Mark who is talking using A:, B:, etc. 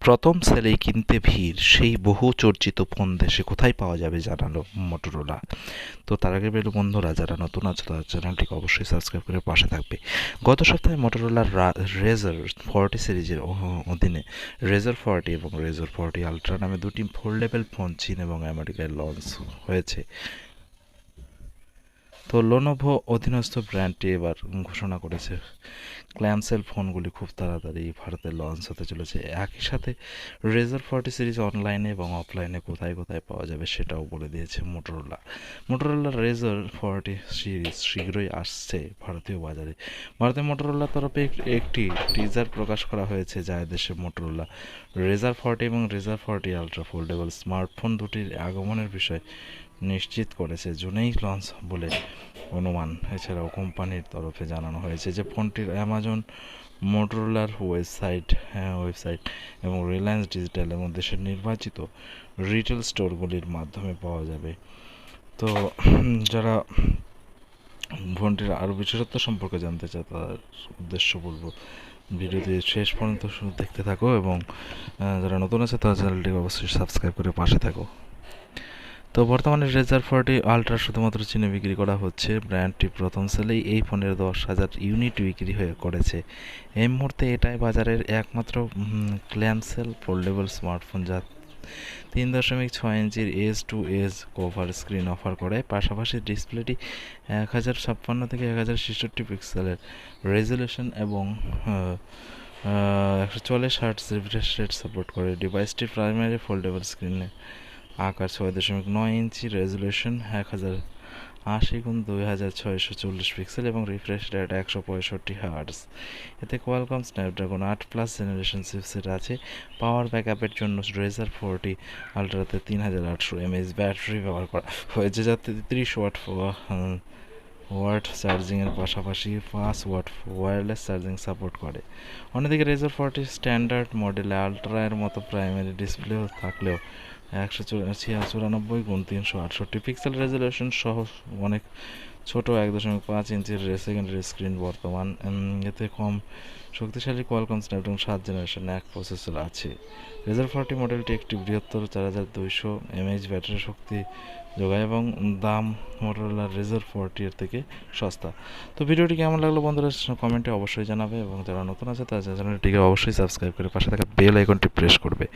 A: প্রথম সেলেই কিনতে ভিড়, সেই বহু চর্চিত ফোন দেশে কোথায় পাওয়া যাবে জানালো মোটরোলা। তো তার আগে বলবো বন্ধুরা, যারা নতুন আছে তারা চ্যানেলটিকে অবশ্যই সাবস্ক্রাইব করে পাশে থাকবে। গত সপ্তাহে মোটরোলার রেজার 40 সিরিজের অধীনে রেজার 40 এবং রেজার 40 আলট্রা নামে দুটি ফোল্ডেবল ফোন চীন এবং আমেরিকায় লঞ্চ হয়েছে। তো লোনোভো অধীনস্থ ব্র্যান্ডটি এবার ঘোষণা করেছে ক্ল্যামসেল ফোনগুলি খুব তাড়াতাড়ি ভারতে লঞ্চ হতে চলেছে। একই সাথে রেজার 40 সিরিজ অনলাইনে এবং অফলাইনে কোথায় কোথায় পাওয়া যাবে সেটাও বলে দিয়েছে মোটরোলা। মোটরোলা রেজার 40 সিরিজ শীঘ্রই আসছে ভারতীয় বাজারে। ভারতে মোটরোলার তরফে একটি টিজার প্রকাশ করা হয়েছে, যা দেশে মোটরোলা রেজার 40 এবং রেজার 40 আলট্রা ফোল্ডেবল স্মার্টফোন দুটির আগমনের বিষয় নিশ্চিত করেছে। জুনেই লঞ্চ বলে অনুমান। এছাড়াও কোম্পানির তরফে জানানো হয়েছে যে ফোনটির অ্যামাজন, মোটরোলার ওয়েবসাইট এবং রিলায়েন্স ডিজিটাল এবং দেশের নির্বাচিত রিটেল স্টোরগুলির মাধ্যমে পাওয়া যাবে। তো যারা ফোনটির আরও বিশেষত্ব সম্পর্কে জানতে চায় তার উদ্দেশ্য বলবো, ভিডিওটি শেষ পর্যন্ত দেখতে থাকো এবং যারা নতুন আছে তারা চ্যানেলটিকে অবশ্যই সাবস্ক্রাইব করে পাশে থাকো। তো বর্তমানে রেজার 40 আলট্রা শুধুমাত্র চীনে বিক্রি করা হচ্ছে। ব্র্যান্ডটি প্রথম সেলেই এই ফোনের 10,000 ইউনিট বিক্রি করেছে। এই মুহূর্তে এটাই বাজারের একমাত্র ক্ল্যামসেল ফোল্ডেবল স্মার্টফোন, যা 3.6 ইঞ্চির edge to edge cover screen offer করে। পাশাপাশি ডিসপ্লেটি 1056 থেকে 1066 পিক্সেলের রেজলিউশন এবং 144 হার্টজ রিফ্রেশ রেট সাপোর্ট করে। ডিভাইসটির প্রাইমারি ফোল্ডেবল স্ক্রিনে আকার 6.9 ইঞ্চি, রেজলিউশন 1080x2640 পিক্সেল এবং রিফ্রেশ রেট 165 হার্টজ। এতে কোয়ালকম স্ন্যাপড্রাগন 8+ জেনারেশন চিপসেট আছে। পাওয়ার ব্যাকআপের জন্য রেজার 40 আলট্রাতে 3800 mAh ব্যাটারি ব্যবহার করা হয়েছে, যাতে 30 ওয়াট চার্জিংয়ের পাশাপাশি 5 ওয়াট ওয়্যারলেস চার্জিং সাপোর্ট করে। অন্যদিকে রেজার 40 স্ট্যান্ডার্ড মডেলে আলট্রা এর মতো প্রাইমারি ডিসপ্লেও থাকলেও 194x368 পিক্সেল রেজলিউশন সহ অনেক ছোট 1.5 ইঞ্চির সেকেন্ডারি স্ক্রিন বর্তমান। এতে কম শক্তিশালী কোয়ালকম স্ন্যাপড্রাগন 7 জেনারেশন 1 প্রসেসর আছে। রেজার 40 মডেলটি একটি বৃহত্তর 4200 mAh ব্যাটারি শক্তি যোগায় এবং দাম মোটরোলা রেজার 40 এর থেকে সস্তা। তো ভিডিওটি কেমন লাগলো বন্ধুরা কমেন্টে অবশ্যই জানাবে এবং যারা নতুন আছে তারা চ্যানেলটিকে অবশ্যই সাবস্ক্রাইব করে পাশে থাকা বেল আইকনটি প্রেস করবে।